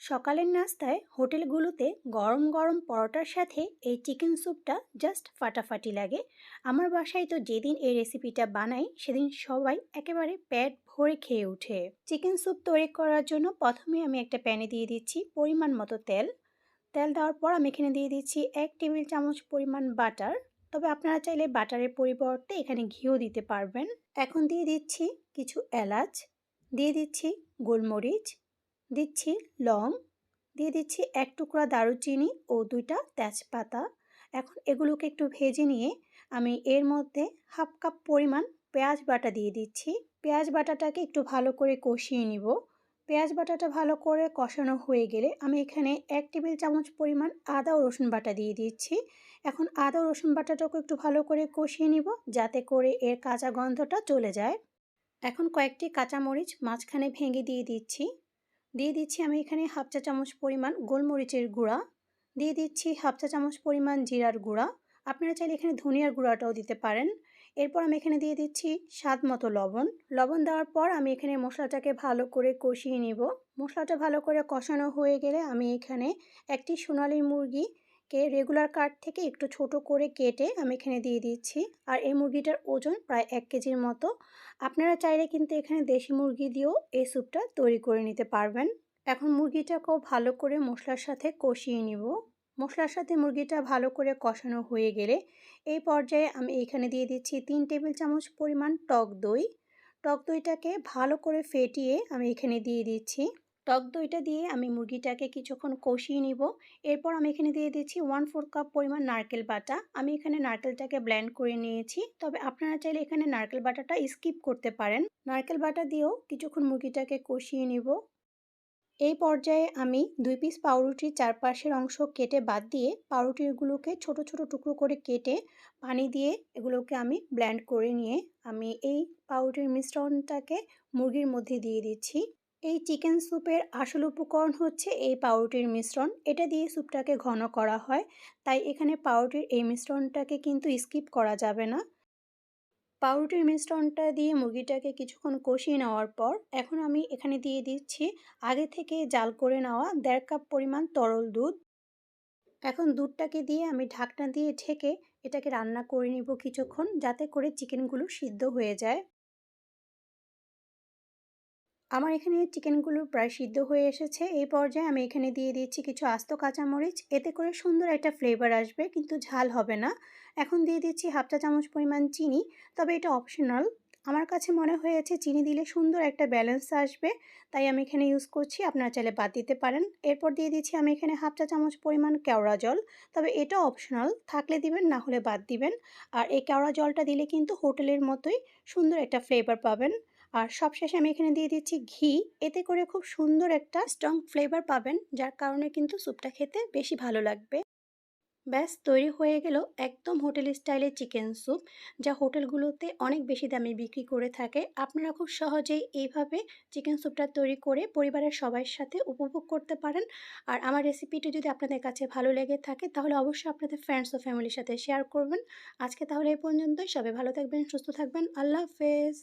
সকালের নাস্তায় হোটেলগুলোতে গরম গরম পরোটার সাথে এই চিকেন স্যুপটা জাস্ট ফাটাফাটি লাগে। আমার বাসায় তো যেদিন এই রেসিপিটা বানাই সেদিন সবাই একেবারে পেট ভরে খেয়ে ওঠে। চিকেন স্যুপ তৈরি করার জন্য প্রথমে আমি একটা প্যানে দিয়ে দিচ্ছি পরিমাণ মতো তেল। তেল দেওয়ার পর আমি এখানে দিয়ে দিচ্ছি 1 টেবিল চামচ পরিমাণ বাটার। তবে আপনারা চাইলে বাটারের পরিবর্তে এখানে ঘিও দিতে পারবেন। এখন দিয়ে দিচ্ছি কিছু এলাচ, দিয়ে দিচ্ছি গোলমরিচ, দিচ্ছি লং, দিয়ে দিচ্ছি 1 টুকরা দারুচিনি ও 2টা তেজপাতা। এখন এগুলোকে একটু ভেজে নিয়ে আমি এর মধ্যে হাফ কাপ পরিমাণ পেঁয়াজ বাটা দিয়ে দিচ্ছি। পেঁয়াজ বাটাটাকে একটু ভালো করে কষিয়ে নিব। পেঁয়াজ বাটাটা ভালো করে কষানো হয়ে গেলে আমি এখানে 1 টেবিল চামচ পরিমাণ আদা ও রসুন বাটা দিয়ে দিচ্ছি। এখন আদা ও রসুন বাটাটাকে একটু ভালো করে কষিয়ে নিব যাতে করে এর কাঁচা গন্ধটা চলে যায়। এখন কয়েকটি কাঁচামরিচ মাঝখানে ভেঙে দিয়ে দিচ্ছি। দিয়ে দিচ্ছি আমি এখানে হাফ চা চামচ পরিমাণ গোলমরিচের গুঁড়া, দিয়ে দিচ্ছি হাফ চা চামচ পরিমাণ জিরার গুঁড়া। আপনারা চাইলে এখানে ধনিয়ার গুঁড়াটাও দিতে পারেন। এরপর আমি এখানে দিয়ে দিচ্ছি স্বাদ মতো লবণ। লবণ দেওয়ার পর আমি এখানে মশলাটাকে ভালো করে কষিয়ে নিব। মশলাটা ভালো করে কষানো হয়ে গেলে আমি এখানে একটি সোনালী মুরগিকে রেগুলার কাট থেকে একটু ছোট করে কেটে আমি এখানে দিয়ে দিচ্ছি। আর এই মুরগিটার ওজন প্রায় 1 কেজির মতো। আপনারা চাইলে কিন্তু এখানে দেশি মুরগি দিয়েও এই স্যুপটা তৈরি করে নিতে পারবেন। এখন মুরগিটাকেও ভালো করে মশলার সাথে কষিয়ে নিব। মশলার সাথে মুরগিটা ভালো করে কষানো হয়ে গেলে এই পর্যায়ে আমি এখানে দিয়ে দিচ্ছি 3 টেবিল চামচ পরিমাণ টক দই। টক দইটাকে ভালো করে ফেটিয়ে আমি এখানে দিয়ে দিচ্ছি। টক দইটা দিয়ে আমি মুরগিটাকে কিছুক্ষণ কষিয়ে নিব। এরপর আমি এখানে দিয়ে দিচ্ছি 1/4 কাপ পরিমাণ নারকেল বাটা। আমি এখানে নারকেলটাকে ব্লেন্ড করে নিয়েছি, তবে আপনারা চাইলে এখানে নারকেল বাটাটা স্কিপ করতে পারেন। নারকেল বাটা দিয়েও কিছুক্ষণ মুরগিটাকে কষিয়ে নিব। এই পর্যায়ে আমি 2 পিস পাউরুটির চারপাশের অংশ কেটে বাদ দিয়ে পাউরুটিগুলোকে ছোট ছোট টুকরো করে কেটে পানি দিয়ে এগুলোকে আমি ব্লেন্ড করে নিয়ে আমি এই পাউরুটির মিশ্রণটাকে মুরগির মধ্যে দিয়ে দিচ্ছি। এই চিকেন স্যুপের আসল উপকরণ হচ্ছে এই পাউরুটির মিশ্রণ। এটা দিয়ে স্যুপটাকে ঘন করা হয়, তাই এখানে পাউরুটির এই মিশ্রণটাকে কিন্তু স্কিপ করা যাবে না। পাউরুটির মিশ্রণটা দিয়ে মুরগিটাকে কিছুক্ষণ কষিয়ে নেওয়ার পর এখন আমি এখানে দিয়ে দিচ্ছি আগে থেকে জাল করে নেওয়া 1.5 কাপ পরিমাণ তরল দুধ। এখন দুধটাকে দিয়ে আমি ঢাকনা দিয়ে ঢেকে এটাকে রান্না করে নিব কিছুক্ষণ, যাতে করে চিকেনগুলো সিদ্ধ হয়ে যায়। আমার এখানে চিকেনগুলো প্রায় সিদ্ধ হয়ে এসেছে। এই পর্যায়ে আমি এখানে দিয়ে দিচ্ছি কিছু আস্ত কাঁচামরিচ। এতে করে সুন্দর একটা ফ্লেভার আসবে, কিন্তু ঝাল হবে না। এখন দিয়ে দিচ্ছি হাফ চা চামচ পরিমাণ চিনি, তবে এটা অপশনাল। আমার কাছে মনে হয়েছে চিনি দিলে সুন্দর একটা ব্যালেন্স আসবে, তাই আমি এখানে ইউজ করছি। আপনারা চাইলে বাদ দিতে পারেন। এরপর দিয়ে দিচ্ছি আমি এখানে হাফ চা চামচ পরিমাণ কেওড়া জল, তবে এটা অপশনাল, থাকলে দিবেন না হলে বাদ দিবেন। আর এই কেওড়া জলটা দিলে কিন্তু হোটেলের মতোই সুন্দর একটা ফ্লেভার পাবেন। আর সবশেষে আমি এখানে দিয়ে দিচ্ছি ঘি। এতে করে খুব সুন্দর একটা স্ট্রং ফ্লেভার পাবেন, যার কারণে কিন্তু স্যুপটা খেতে বেশি ভালো লাগবে। ব্যাস তৈরি হয়ে গেল একদম হোটেল স্টাইলের চিকেন স্যুপ, যা হোটেলগুলোতে অনেক বেশি দামে বিক্রি করে থাকে। আপনারা খুব সহজেই এইভাবে চিকেন স্যুপটা তৈরি করে পরিবারের সবার সাথে উপভোগ করতে পারেন। আর আমার রেসিপিটি যদি আপনাদের কাছে ভালো লেগে থাকে তাহলে অবশ্যই আপনাদের ফ্রেন্ডস ও ফ্যামিলির সাথে শেয়ার করবেন। আজকে তাহলে এই পর্যন্তই। সবাই ভালো থাকবেন, সুস্থ থাকবেন। আল্লাহ হাফেজ।